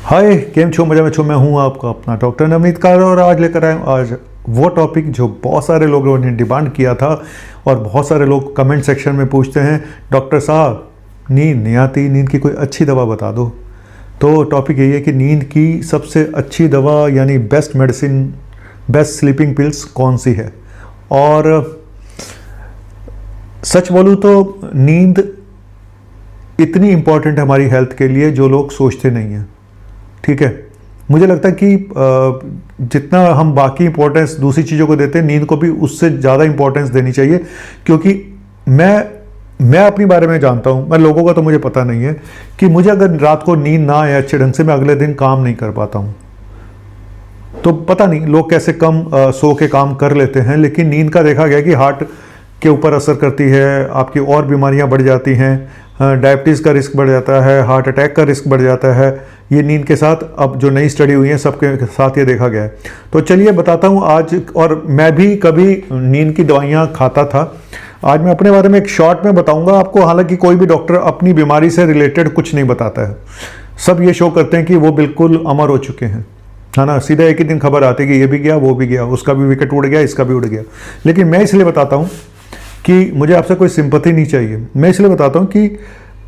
हाय केम छो मजा में छो। मैं हूँ आपका अपना डॉक्टर नवनीत कार और आज लेकर आए आज वो टॉपिक जो बहुत सारे लोगों ने डिमांड किया था और बहुत सारे लोग कमेंट सेक्शन में पूछते हैं, डॉक्टर साहब नींद नहीं आती, नींद की कोई अच्छी दवा बता दो। तो टॉपिक यही है कि नींद की सबसे अच्छी दवा यानी best medicine, best sleeping pills कौन सी है। और सच बोलूँ तो नींद इतनी इम्पॉर्टेंट है हमारी हेल्थ के लिए जो लोग सोचते नहीं हैं। ठीक है, मुझे लगता है कि जितना हम बाकी इंपॉर्टेंस दूसरी चीज़ों को देते हैं, नींद को भी उससे ज़्यादा इंपॉर्टेंस देनी चाहिए। क्योंकि मैं अपने बारे में जानता हूँ, मैं लोगों का तो मुझे पता नहीं है कि मुझे अगर रात को नींद ना आए अच्छे ढंग से, मैं अगले दिन काम नहीं कर पाता हूँ। तो पता नहीं लोग कैसे कम सो के काम कर लेते हैं, लेकिन नींद का देखा गया कि हार्ट के ऊपर असर करती है, आपकी और बीमारियां बढ़ जाती हैं, डायबिटीज़ का रिस्क बढ़ जाता है, हार्ट अटैक का रिस्क बढ़ जाता है। ये नींद के साथ अब जो नई स्टडी हुई है सबके साथ ये देखा गया है। तो चलिए बताता हूँ आज। और मैं भी कभी नींद की दवाइयाँ खाता था। आज मैं अपने बारे में एक शॉर्ट में बताऊँगा आपको। हालांकि कोई भी डॉक्टर अपनी बीमारी से रिलेटेड कुछ नहीं बताता है, सब ये शो करते हैं कि वो बिल्कुल अमर हो चुके हैं, है ना। सीधा एक ही दिन खबर आती है कि ये भी गया वो भी गया, उसका भी विकेट उड़ गया, इसका भी उड़ गया। लेकिन मैं इसलिए बताता हूँ कि मुझे आपसे कोई सिंपैथी नहीं चाहिए। मैं इसलिए बताता हूँ कि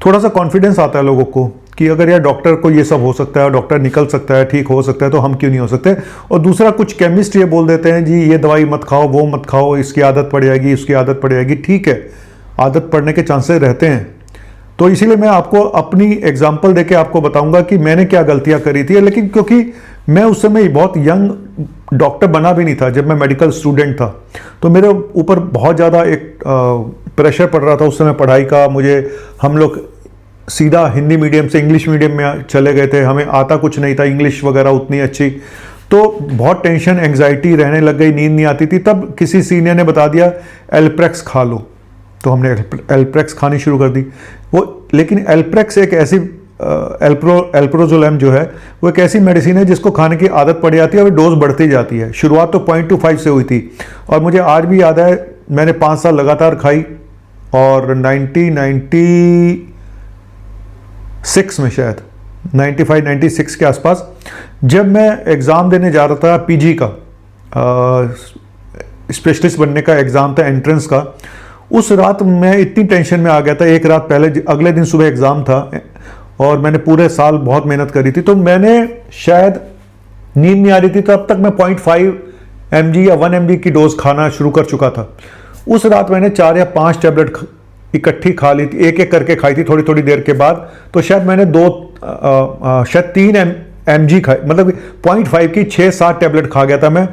थोड़ा सा कॉन्फिडेंस आता है लोगों को कि अगर यार डॉक्टर को ये सब हो सकता है, डॉक्टर निकल सकता है, ठीक हो सकता है, तो हम क्यों नहीं हो सकते। और दूसरा, कुछ केमिस्ट ये बोल देते हैं जी ये दवाई मत खाओ, वो मत खाओ, इसकी आदत पड़ जाएगी, इसकी आदत पड़ जाएगी। ठीक है, आदत पड़ने के चांसेस रहते हैं। तो इसीलिए मैं आपको अपनी एग्जाम्पल देके आपको बताऊंगा कि मैंने क्या गलतियां करी थी। लेकिन क्योंकि मैं उस समय बहुत यंग डॉक्टर बना भी नहीं था, जब मैं मेडिकल स्टूडेंट था, तो मेरे ऊपर बहुत ज़्यादा एक प्रेशर पड़ रहा था उस समय पढ़ाई का। हम लोग सीधा हिंदी मीडियम से इंग्लिश मीडियम में चले गए थे, हमें आता कुछ नहीं था इंग्लिश वगैरह उतनी अच्छी। तो बहुत टेंशन एंग्जाइटी रहने लग गई, नींद नहीं आती थी। तब किसी सीनियर ने बता दिया एल्प्रेक्स खा लो, तो हमने एल्प्रेक्स खानी शुरू कर दी। लेकिन एल्प्रेक्स एक ऐसी एल्प्रोजोलैम जो है वो एक ऐसी मेडिसिन है जिसको खाने की आदत पड़ जाती है और डोज बढ़ती जाती है। शुरुआत तो 0.25 से हुई थी और मुझे आज भी याद है मैंने 5 साल लगातार खाई। और 1996 में, शायद 95-96 के आसपास, जब मैं एग्ज़ाम देने जा रहा था पीजी का, स्पेशलिस्ट बनने का एग्ज़ाम था, एंट्रेंस का, उस रात मैं इतनी टेंशन में आ गया था। एक रात पहले, अगले दिन सुबह एग्ज़ाम था और मैंने पूरे साल बहुत मेहनत करी थी। तो मैंने शायद नींद नहीं आ रही थी, तब तक मैं 0.5 mg या 1 mg की डोज खाना शुरू कर चुका था। उस रात मैंने 4 या 5 टैबलेट इकट्ठी खा ली थी, एक एक करके खाई थी थोड़ी थोड़ी देर के बाद। तो शायद मैंने शायद 3 mg खाई, मतलब 0.5 की 6-7 टैबलेट खा गया था मैं।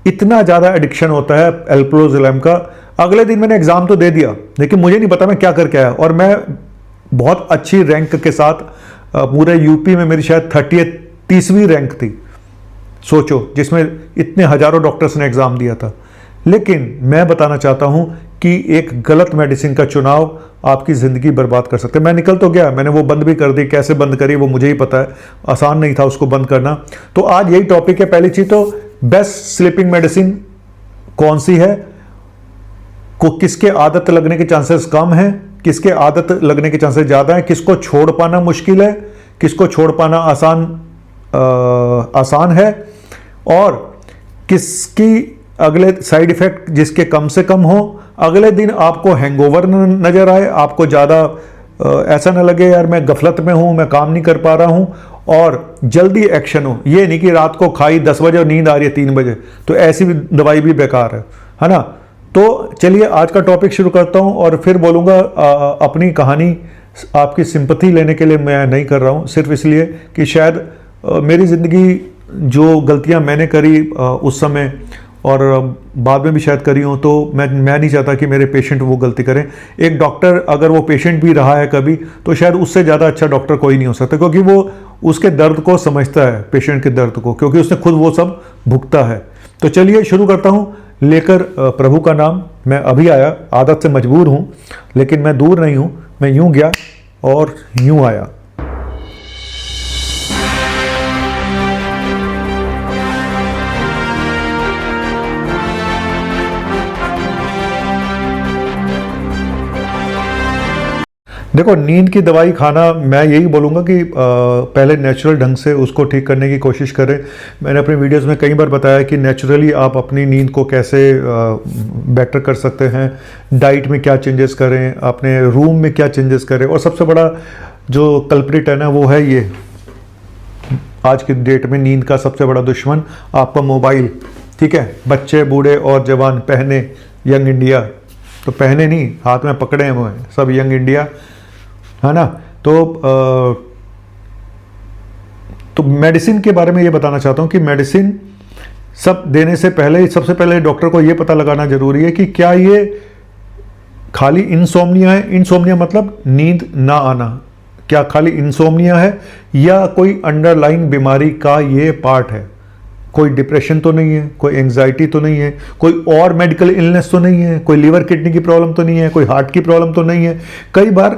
इतना ज़्यादा एडिक्शन होता है एल्प्रोजोलैम का। अगले दिन मैंने एग्ज़ाम तो दे दिया, लेकिन मुझे नहीं पता मैं क्या करके आया। और मैं बहुत अच्छी रैंक के साथ, पूरे यूपी में मेरी शायद 30वीं रैंक थी, सोचो, जिसमें इतने हजारों डॉक्टर्स ने एग्ज़ाम दिया था। लेकिन मैं बताना चाहता हूं कि एक गलत मेडिसिन का चुनाव आपकी ज़िंदगी बर्बाद कर सकते हैं। मैं निकल तो गया, मैंने वो बंद भी कर दी, कैसे बंद करी वो मुझे ही पता है, आसान नहीं था उसको बंद करना। तो आज यही टॉपिक है। पहली चीज़ तो बेस्ट स्लीपिंग मेडिसिन कौन सी है, को किसके आदत लगने के चांसेस कम हैं, किसके आदत लगने के चांसेस ज़्यादा हैं, किसको छोड़ पाना मुश्किल है, किसको छोड़ पाना आसान है, और किसकी अगले साइड इफ़ेक्ट जिसके कम से कम हो, अगले दिन आपको हैंगओवर नज़र आए, आपको ज़्यादा ऐसा ना लगे यार मैं गफलत में हूँ, मैं काम नहीं कर पा रहा हूँ, और जल्दी एक्शन हो। ये नहीं कि रात को खाई 10 बजे और नींद आ रही है 3 बजे, तो ऐसी दवाई भी बेकार है ना। तो चलिए आज का टॉपिक शुरू करता हूं और फिर बोलूँगा अपनी कहानी। आपकी सिंपैथी लेने के लिए मैं नहीं कर रहा हूं, सिर्फ इसलिए कि शायद मेरी ज़िंदगी जो गलतियां मैंने करी उस समय और बाद में भी शायद करी हूं, तो मैं नहीं चाहता कि मेरे पेशेंट वो गलती करें। एक डॉक्टर अगर वो पेशेंट भी रहा है कभी, तो शायद उससे ज़्यादा अच्छा डॉक्टर कोई नहीं हो सकता, क्योंकि वो उसके दर्द को समझता है, पेशेंट के दर्द को, क्योंकि उसने खुद वो सब भुगता है। तो चलिए शुरू करता हूँ लेकर प्रभु का नाम। मैं अभी आया, आदत से मजबूर हूँ, लेकिन मैं दूर नहीं हूँ, मैं यूं गया और यूं आया। देखो, नींद की दवाई खाना, मैं यही बोलूँगा कि पहले नेचुरल ढंग से उसको ठीक करने की कोशिश करें। मैंने अपने वीडियोस में कई बार बताया कि नेचुरली आप अपनी नींद को कैसे बेटर कर सकते हैं, डाइट में क्या चेंजेस करें, अपने रूम में क्या चेंजेस करें, और सबसे बड़ा जो कल्प्रिट है ना वो है ये आज की डेट में नींद का सबसे बड़ा दुश्मन आपका मोबाइल। ठीक है, बच्चे बूढ़े और जवान पहने यंग इंडिया, तो पहने नहीं, हाथ में पकड़े हुए हैं सब यंग इंडिया, है ना। तो मेडिसिन के बारे में ये बताना चाहता हूँ कि मेडिसिन सब देने से पहले सबसे पहले डॉक्टर को ये पता लगाना जरूरी है कि क्या ये खाली इंसोम्निया है। इंसोम्निया मतलब नींद ना आना, क्या खाली इंसोम्निया है या कोई अंडरलाइंग बीमारी का ये पार्ट है। कोई डिप्रेशन तो नहीं है, कोई एंजाइटी तो नहीं है, कोई और मेडिकल इलनेस तो नहीं है, कोई लिवर किडनी की प्रॉब्लम तो नहीं है, कोई हार्ट की प्रॉब्लम तो नहीं है। कई बार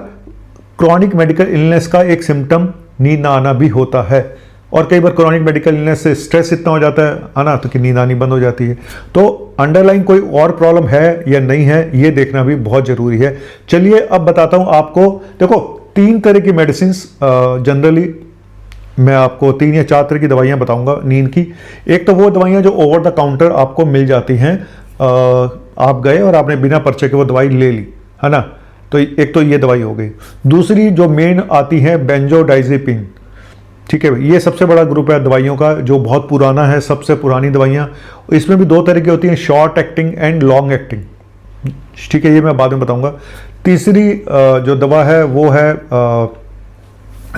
क्रॉनिक मेडिकल इलनेस का एक सिम्टम नींद ना आना भी होता है, और कई बार क्रॉनिक मेडिकल इलनेस से स्ट्रेस इतना हो जाता है ना, तो कि नींद आनी बंद हो जाती है। तो अंडरलाइन कोई और प्रॉब्लम है या नहीं है ये देखना भी बहुत ज़रूरी है। चलिए अब बताता हूँ आपको। देखो, 3 तरह की मेडिसिन जनरली मैं आपको 3 या 4 तरह की दवाइयाँ बताऊँगा नींद की। एक तो वो दवाइयाँ जो ओवर द काउंटर आपको मिल जाती हैं, आप गए और आपने बिना पर्चे के वो दवाई ले ली, है ना। तो एक तो ये दवाई हो गई। दूसरी जो मेन आती है बेंजोडाइजेपिन। ठीक है, ये सबसे बड़ा ग्रुप है दवाइयों का जो बहुत पुराना है, सबसे पुरानी दवाइयाँ। इसमें भी 2 तरह की होती हैं, short acting and long acting. ठीक है, ये मैं बाद में बताऊंगा। तीसरी जो दवा है वो है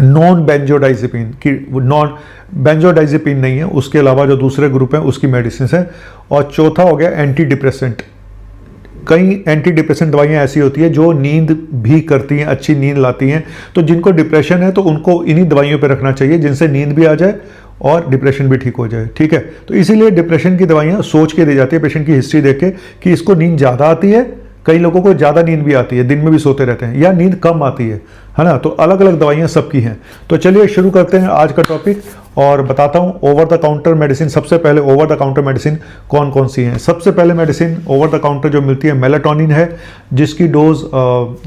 नॉन बेंजोडाइजेपिन की, नॉन बेंजोडाइजेपिन नहीं है, उसके अलावा जो दूसरे ग्रुप हैं उसकी मेडिसिन है। और चौथा हो गया एंटी डिप्रेसेंट। कई एंटी डिप्रेसेंट दवाइयाँ ऐसी होती है जो नींद भी करती हैं, अच्छी नींद लाती हैं। तो जिनको डिप्रेशन है तो उनको इन्हीं दवाइयों पे रखना चाहिए जिनसे नींद भी आ जाए और डिप्रेशन भी ठीक हो जाए। ठीक है, तो इसीलिए डिप्रेशन की दवाइयाँ सोच के दी जाती है, पेशेंट की हिस्ट्री देख के कि इसको नींद ज़्यादा आती है, कई लोगों को ज़्यादा नींद भी आती है, दिन में भी सोते रहते हैं, या नींद कम आती है ना। तो अलग अलग दवाइयाँ सबकी हैं। तो चलिए शुरू करते हैं आज का टॉपिक और बताता हूँ ओवर द काउंटर मेडिसिन। सबसे पहले ओवर द काउंटर मेडिसिन कौन कौन सी हैं। सबसे पहले मेडिसिन ओवर द काउंटर जो मिलती है मेलाटोनिन है, जिसकी डोज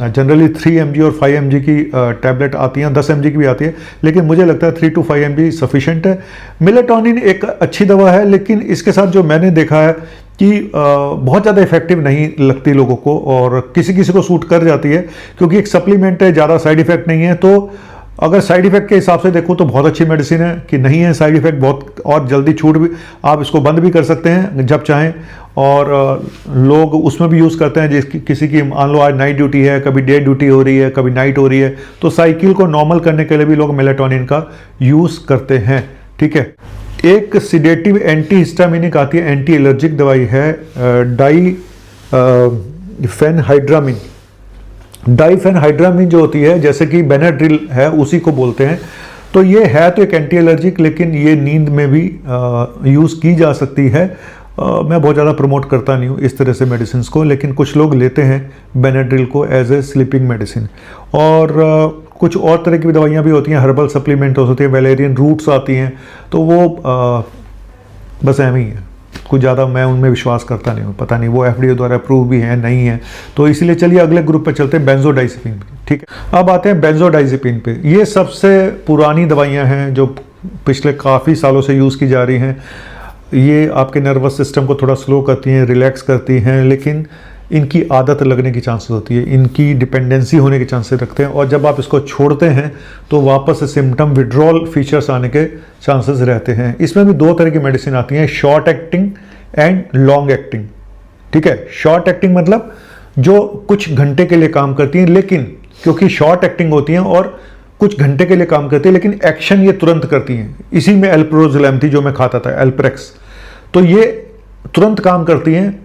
जनरली 3 mg और 5 mg की टैबलेट आती हैं, 10 mg की भी आती है, लेकिन मुझे लगता है 3 to 5 mg सफिशेंट है। मेलाटोनिन एक अच्छी दवा है, लेकिन इसके साथ जो मैंने देखा है कि बहुत ज़्यादा इफेक्टिव नहीं लगती लोगों को, और किसी किसी को सूट कर जाती है क्योंकि एक सप्लीमेंट है, ज़्यादा साइड इफेक्ट नहीं है। तो अगर साइड इफेक्ट के हिसाब से देखूँ तो बहुत अच्छी मेडिसिन है, कि नहीं है साइड इफेक्ट बहुत, और जल्दी छूट भी, आप इसको बंद भी कर सकते हैं जब चाहें। और लोग उसमें भी यूज़ करते हैं, जिसकी किसी की मान लो आज नाइट ड्यूटी है, कभी डे ड्यूटी हो रही है, कभी नाइट हो रही है, तो साइकिल को नॉर्मल करने के लिए भी लोग मेलाटोनिन का यूज़ करते हैं। ठीक है, एक सिडेटिव एंटी हिस्टामिनिक आती है, एंटी एलर्जिक दवाई है, डाइफेनहाइड्रामिन। डाइफेनहाइड्रामिन जो होती है, जैसे कि बेनाड्रिल है, उसी को बोलते हैं। तो ये है तो एक एंटी एलर्जिक, लेकिन ये नींद में भी यूज़ की जा सकती है। मैं बहुत ज़्यादा प्रमोट करता नहीं हूँ इस तरह से मेडिसिन को, लेकिन कुछ लोग लेते हैं बेनाड्रिल को एज ए स्लीपिंग मेडिसिन। और कुछ और तरह की भी दवाइयाँ भी होती हैं, हर्बल सप्लीमेंट होती है, वैलेरियन रूट्स आती हैं, तो वो बस एम ही है, कुछ ज़्यादा मैं उनमें विश्वास करता नहीं हूँ। पता नहीं वो FDA द्वारा अप्रूव भी है नहीं है। तो इसलिए चलिए अगले ग्रुप पे चलते हैं, बेंजोडाइजेपिन पे। ठीक है, अब आते हैं बेंजोडाइजेपिन पे। ये सबसे पुरानी दवाइयाँ हैं जो पिछले काफ़ी सालों से यूज़ की जा रही हैं। ये आपके नर्वस सिस्टम को थोड़ा स्लो करती हैं, रिलैक्स करती हैं, लेकिन इनकी आदत लगने की चांसेस होती है, इनकी डिपेंडेंसी होने के चांसेस रखते हैं, और जब आप इसको छोड़ते हैं तो वापस से सिम्टम विड्रॉल फीचर्स आने के चांसेस रहते हैं। इसमें भी 2 तरह की मेडिसिन आती हैं, short acting and long acting. ठीक है, शॉर्ट एक्टिंग मतलब जो कुछ घंटे के लिए काम करती हैं, लेकिन क्योंकि शॉर्ट एक्टिंग होती हैं और कुछ घंटे के लिए काम करती है, लेकिन एक्शन ये तुरंत करती हैं। इसी में एल्प्रोजोलैम थी जो मैं खाता था, एल्प्रेक्स, तो ये तुरंत काम करती हैं,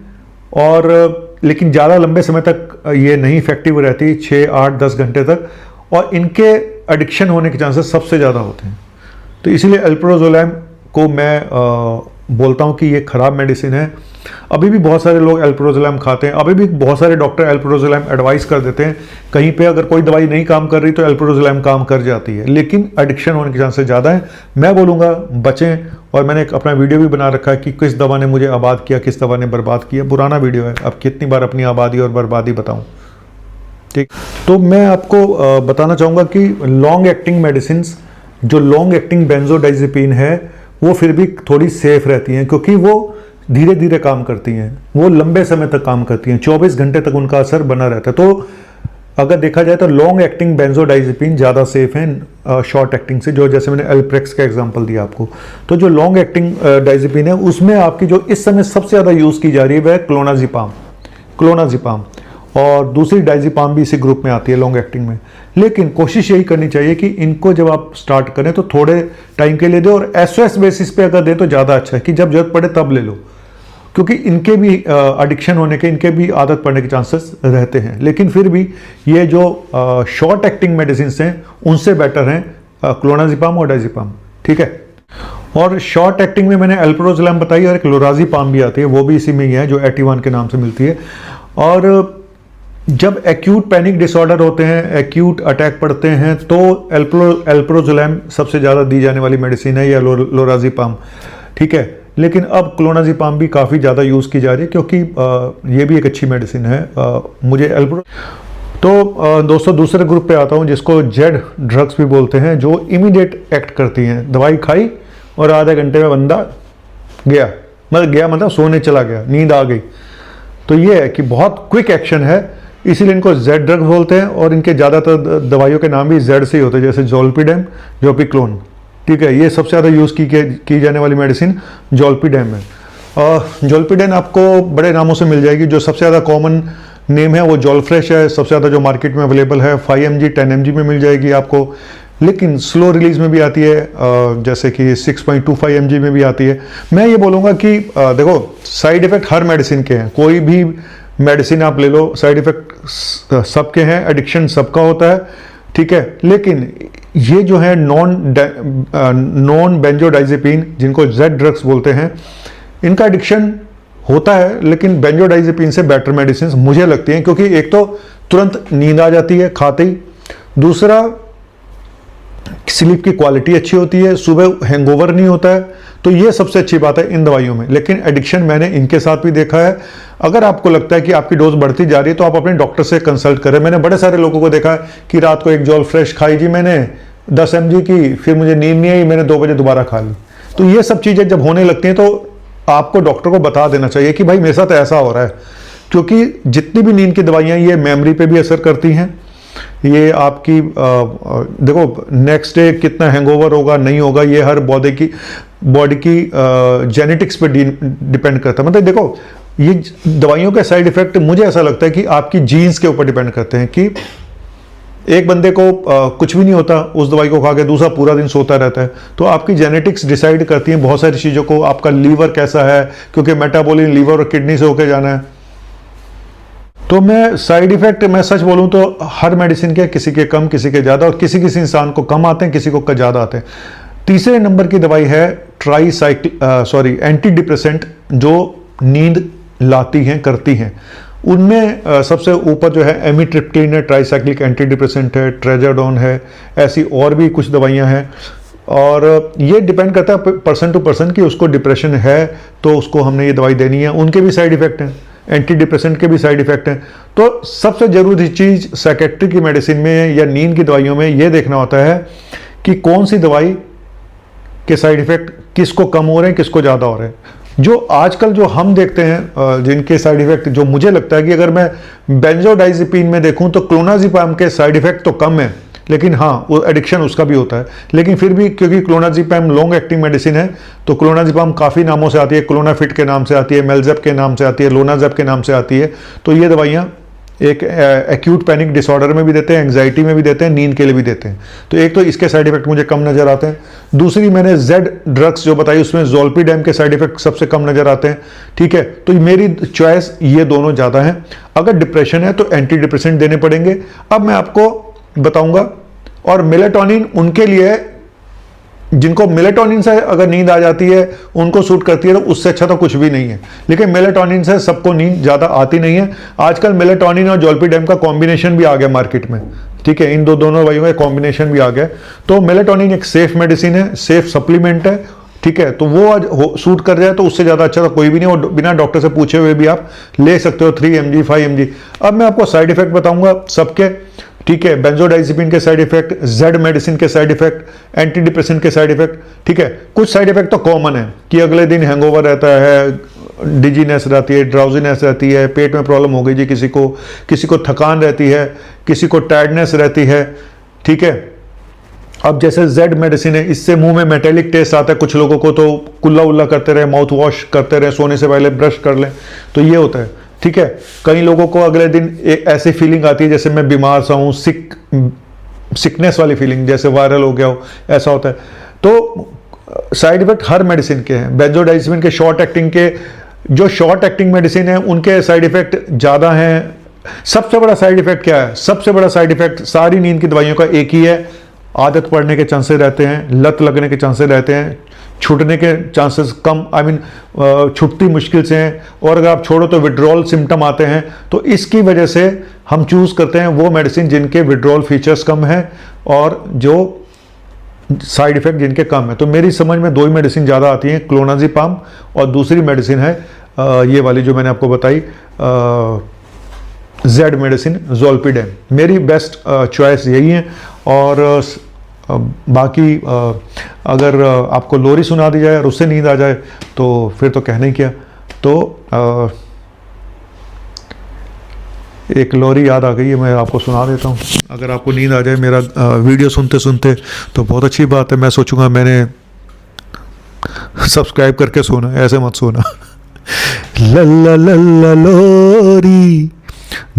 और लेकिन ज़्यादा लंबे समय तक ये नहीं इफेक्टिव रहती, 6, 8, 10 घंटे तक, और इनके एडिक्शन होने के चांसेस सबसे ज़्यादा होते हैं। तो इसीलिए एल्प्रोजोलैम को मैं बोलता हूँ कि ये ख़राब मेडिसिन है। अभी भी बहुत सारे लोग एल्प्रोजोलैम खाते हैं, अभी भी बहुत सारे डॉक्टर एल्प्रोजोलैम एडवाइस कर देते हैं। कहीं पे अगर कोई दवाई नहीं काम कर रही तो एल्प्रोजोलैम काम कर जाती है, लेकिन एडिक्शन होने के चांसेस ज़्यादा हैं। मैं बोलूँगा बचें, और मैंने एक अपना वीडियो भी बना रखा है कि किस दवा ने मुझे आबाद किया, किस दवा ने बर्बाद किया। पुराना वीडियो है, अब कितनी बार अपनी आबादी और बर्बादी बताऊँ। ठीक, तो मैं आपको बताना चाहूँगा कि लॉन्ग एक्टिंग मेडिसिन, जो लॉन्ग एक्टिंग बेंजोडाइजेपिन है, वो फिर भी थोड़ी सेफ रहती हैं, क्योंकि वो धीरे धीरे काम करती हैं, वो लंबे समय तक काम करती हैं, 24 घंटे तक उनका असर बना रहता है। तो अगर देखा जाए तो लॉन्ग एक्टिंग बेंजोडाइजेपिन ज़्यादा सेफ हैं शॉर्ट एक्टिंग से, जो जैसे मैंने एल्प्रेक्स का एग्जांपल दिया आपको। तो जो लॉन्ग एक्टिंग डाइजेपिन है, उसमें आपकी जो इस समय सबसे ज़्यादा यूज़ की जा रही है वह क्लोनाजिपाम, और दूसरी डाइजिपाम भी इसी ग्रुप में आती है लॉन्ग एक्टिंग में। लेकिन कोशिश यही करनी चाहिए कि इनको जब आप स्टार्ट करें तो थोड़े टाइम के लिए दें, और एसओएस बेसिस पे अगर दें तो ज़्यादा अच्छा है कि जब जरूरत पड़े तब ले लो, क्योंकि इनके भी एडिक्शन होने के, इनके भी आदत पड़ने के चांसेस रहते हैं। लेकिन फिर भी ये जो शॉर्ट एक्टिंग मेडिसिन हैं उनसे बेटर हैं क्लोनाजिपाम और डाइजिपाम, ठीक है। और शॉर्ट एक्टिंग में मैंने अल्प्रोजोलैम बताई, और एक लोराजिपाम भी आती है, वो भी इसी में ही है, जो एटीवान के नाम से मिलती है। और जब एक्यूट पैनिक डिसऑर्डर होते हैं, एक्यूट अटैक पड़ते हैं, तो अल्प्रोजोलैम सबसे ज़्यादा दी जाने वाली मेडिसिन है, या लोराजिपाम, ठीक है। लेकिन अब क्लोनाजिपाम भी काफ़ी ज़्यादा यूज़ की जा रही है, क्योंकि ये भी एक अच्छी मेडिसिन है। मुझे तो दोस्तों दूसरे ग्रुप पे आता हूँ, जिसको जेड ड्रग्स भी बोलते हैं, जो इमीडिएट एक्ट करती हैं। दवाई खाई और आधे घंटे में बंदा गया, मतलब सोने चला गया, नींद आ गई। तो ये है कि बहुत क्विक एक्शन है, इसीलिए इनको जेड ड्रग्स बोलते हैं। और इनके ज़्यादातर दवाइयों के नाम भी जेड से ही होते हैं, जैसे जोल्पिडेम, जोपिक्लोन, ठीक है। ये सबसे ज़्यादा यूज़ की जाने वाली मेडिसिन जोल्पिडेम है। जोल्पिडेम आपको बड़े नामों से मिल जाएगी, जो सबसे ज़्यादा कॉमन नेम है वो जोलफ्रेश है, सबसे ज़्यादा जो मार्केट में अवेलेबल है 5 mg 10 mg में मिल जाएगी आपको। लेकिन स्लो रिलीज में भी आती है, जैसे कि 6.25 mg में भी आती है। मैं ये बोलूँगा कि देखो, साइड इफ़ेक्ट हर मेडिसिन के हैं, कोई भी मेडिसिन आप ले लो, साइड इफ़ेक्ट सबके हैं, एडिक्शन सबका होता है, ठीक है। लेकिन ये जो है नॉन बेंजोडाइजेपिन, जिनको जेड ड्रग्स बोलते हैं, इनका एडिक्शन होता है, लेकिन बेंजोडाइजेपिन से बेटर मेडिसिन मुझे लगती हैं, क्योंकि एक तो तुरंत नींद आ जाती है खाते ही, दूसरा स्लीप की क्वालिटी अच्छी होती है, सुबह हैंगओवर नहीं होता है। तो ये सबसे अच्छी बात है इन दवाइयों में। लेकिन एडिक्शन मैंने इनके साथ भी देखा है। अगर आपको लगता है कि आपकी डोज बढ़ती जा रही है, तो आप अपने डॉक्टर से कंसल्ट करें। मैंने बड़े सारे लोगों को देखा है कि रात को एक जोलफ्रेश खाई जी मैंने 10 mg की, फिर मुझे नींद नहीं आई, मैंने 2 बजे दोबारा खा ली। तो ये सब चीज़ें जब होने लगती हैं, तो आपको डॉक्टर को बता देना चाहिए कि भाई मेरे साथ ऐसा हो रहा है, क्योंकि जितनी भी नींद की दवाइयाँ, ये मेमोरी पे भी असर करती हैं। ये आपकी देखो नेक्स्ट डे कितना हैंगओवर होगा नहीं होगा, ये हर बॉडी की जेनेटिक्स पे डिपेंड करता है। मतलब देखो, ये दवाइयों के साइड इफेक्ट मुझे ऐसा लगता है कि आपकी जीन्स के ऊपर डिपेंड करते हैं। कि एक बंदे को कुछ भी नहीं होता उस दवाई को खा के, दूसरा पूरा दिन सोता रहता है। तो आपकी जेनेटिक्स डिसाइड करती है बहुत सारी चीज़ों को। आपका लीवर कैसा है, क्योंकि मेटाबॉलिज्म लीवर और किडनी से होके जाना है। तो मैं साइड इफेक्ट, मैं सच बोलूं तो हर मेडिसिन के किसी के कम, किसी के ज़्यादा, और किसी किसी इंसान को कम आते हैं, किसी को ज़्यादा आते हैं। तीसरे नंबर की दवाई है एंटी डिप्रेसेंट, जो नींद लाती हैं, करती हैं। उनमें सबसे ऊपर जो है एमिट्रिप्टिलिन है, ट्राइसाइक्लिक एंटी डिप्रेसेंट है, ट्रेजाडोन है, ऐसी और भी कुछ दवाइयाँ हैं। और ये डिपेंड करता है पर्सन टू पर्सन कि उसको डिप्रेशन है तो उसको हमने ये दवाई देनी है। उनके भी साइड इफेक्ट हैं, एंटी डिप्रेसेंट के भी साइड इफेक्ट हैं। तो सबसे ज़रूरी चीज़ साइकेट्री की मेडिसिन में या नींद की दवाइयों में ये देखना होता है कि कौन सी दवाई के साइड इफेक्ट किसको कम हो रहे हैं, किसको ज़्यादा हो रहे हैं। जो आजकल जो हम देखते हैं जिनके साइड इफेक्ट, जो मुझे लगता है कि अगर मैं बेंजोडाइजेपिन में देखूं तो क्लोनाजिपाम के साइड इफेक्ट तो कम है, लेकिन हाँ वो एडिक्शन उसका भी होता है। लेकिन फिर भी क्योंकि क्लोनाजिपाम लॉन्ग एक्टिंग मेडिसिन है, तो क्लोनाजिपाम काफ़ी नामों से आती है, क्लोनाफिट के नाम से आती है, मेलजेप के नाम से आती है, लोनाजेप के नाम से आती है। तो ये दवाइयाँ एक एक्यूट पैनिक डिसऑर्डर में भी देते हैं, एंग्जाइटी में भी देते हैं, नींद के लिए भी देते हैं। तो एक तो इसके साइड इफेक्ट मुझे कम नज़र आते हैं। दूसरी मैंने जेड ड्रग्स जो बताई, उसमें जोल्पिडेम के साइड इफेक्ट सबसे कम नज़र आते हैं, ठीक है। तो मेरी चॉइस ये दोनों ज़्यादा हैं। अगर डिप्रेशन है तो एंटी डिप्रेसेंट देने पड़ेंगे। अब मैं आपको बताऊंगा, और मेलेटोनिन उनके लिए जिनको मेलेटोनिन से अगर नींद आ जाती है, उनको सूट करती है, तो उससे अच्छा तो कुछ भी नहीं है। लेकिन मेलेटोनिन से सबको नींद ज़्यादा आती नहीं है। आजकल मेलेटोनिन और जोल्पिडेम का कॉम्बिनेशन भी आ गया मार्केट में, ठीक है। इन दोनों दवाइयों का कॉम्बिनेशन भी आ गया। तो मेलेटोनिन एक सेफ मेडिसिन है, सेफ सप्लीमेंट है, ठीक है, तो वो आज सूट कर जाए तो उससे ज़्यादा अच्छा तो कोई भी नहीं, और बिना डॉक्टर से पूछे हुए भी आप ले सकते हो 3 mg 5 mg। अब मैं आपको साइड इफेक्ट बताऊंगा सबके, ठीक है, बेंजोडाइजिपिन के साइड इफेक्ट, जेड मेडिसिन के साइड इफेक्ट, एंटी डिप्रेसेंट के साइड इफेक्ट, ठीक है। कुछ साइड इफेक्ट तो कॉमन है कि अगले दिन हैंगओवर रहता है, डिजीनेस रहती है, ड्राउजीनेस रहती है, पेट में प्रॉब्लम हो गई जी किसी को थकान रहती है, किसी को टायर्डनेस रहती है, ठीक है। अब जैसे जेड मेडिसिन है, इससे मुंह में मेटेलिक टेस्ट आता है, कुछ लोगों को तो कुल्ला उल्ला करते रहे, माउथ वॉश करते रहे, सोने से पहले ब्रश कर लें, तो ये होता है, ठीक है। कई लोगों को अगले दिन एक ऐसी फीलिंग आती है जैसे मैं बीमार सा हूँ, सिकनेस वाली फीलिंग, जैसे वायरल हो गया हो, ऐसा होता है। तो साइड इफेक्ट हर मेडिसिन के हैं। बेंजोडाइजिपिन के शॉर्ट एक्टिंग के, जो शॉर्ट एक्टिंग मेडिसिन है उनके साइड इफेक्ट ज़्यादा हैं। सबसे बड़ा साइड इफेक्ट क्या है? सबसे बड़ा साइड इफेक्ट सारी नींद की दवाइयों का एक ही है, आदत पड़ने के चांसेस रहते हैं, लत लगने के चांसेस रहते हैं, छूटने के चांसेस कम, छूटती मुश्किल से हैं, और अगर आप छोड़ो तो विड्रॉल सिम्टम आते हैं। तो इसकी वजह से हम चूज़ करते हैं वो मेडिसिन जिनके विड्रॉल फीचर्स कम हैं और जो साइड इफेक्ट जिनके कम है। तो मेरी समझ में 2 ही मेडिसिन ज़्यादा आती हैं, क्लोनाजिपाम और दूसरी मेडिसिन है ये वाली जो मैंने आपको बताई, जेड मेडिसिन, ज़ोल्पिडेम। मेरी बेस्ट चॉइस यही है। और बाकी अगर आपको लोरी सुना दी जाए और उससे नींद आ जाए तो फिर तो कहना ही क्या। तो एक लोरी याद आ गई है, मैं आपको सुना देता हूँ। अगर आपको नींद आ जाए मेरा वीडियो सुनते सुनते तो बहुत अच्छी बात है, मैं सोचूंगा मैंने सब्सक्राइब करके सोना, ऐसे मत सोना। लल्ला लल्ला लोरी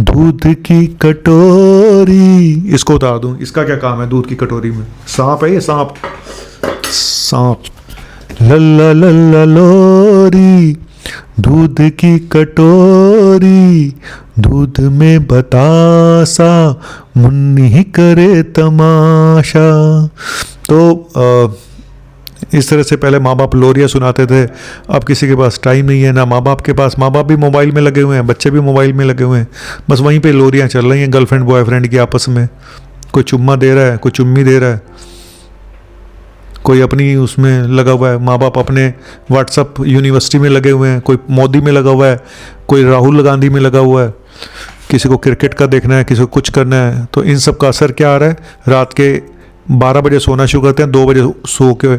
दूध की कटोरी, इसको उतार दूं, इसका क्या काम है दूध की कटोरी में? सांप है ये, सांप सांप। लल्ला लल्ला लोरी दूध की कटोरी, दूध में बतासा मुन्नी करे तमाशा। तो इस तरह से पहले माँ बाप लोरियाँ सुनाते थे। अब किसी के पास टाइम नहीं है, ना माँ बाप के पास, माँ बाप भी मोबाइल में लगे हुए हैं, बच्चे भी मोबाइल में लगे हुए हैं, बस वहीं पे लोरियाँ चल रही हैं गर्लफ्रेंड बॉयफ्रेंड की आपस में। कोई चुम्मा दे रहा है, कोई चुम्मी दे रहा है, कोई अपनी उसमें लगा हुआ है, माँ बाप अपने व्हाट्सअप यूनिवर्सिटी में लगे हुए हैं, कोई मोदी में लगा हुआ है, कोई राहुल गांधी में लगा हुआ है, किसी को क्रिकेट का देखना है, किसी को कुछ करना है। तो इन सब का असर क्या आ रहा है? रात के 12 बजे सोना शुरू करते हैं, 2 बजे सो के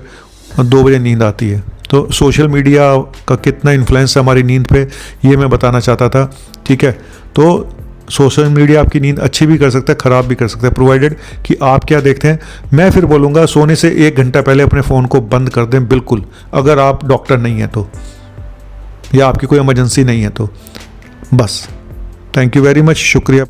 2 बजे नींद आती है। तो सोशल मीडिया का कितना इन्फ्लुएंस है हमारी नींद पे, ये मैं बताना चाहता था, ठीक है। तो सोशल मीडिया आपकी नींद अच्छी भी कर सकता है, ख़राब भी कर सकता है, प्रोवाइडेड कि आप क्या देखते हैं। मैं फिर बोलूँगा सोने से 1 घंटा पहले अपने फ़ोन को बंद कर दें, बिल्कुल, अगर आप डॉक्टर नहीं हैं तो, या आपकी कोई इमरजेंसी नहीं है तो। बस, थैंक यू वेरी मच, शुक्रिया।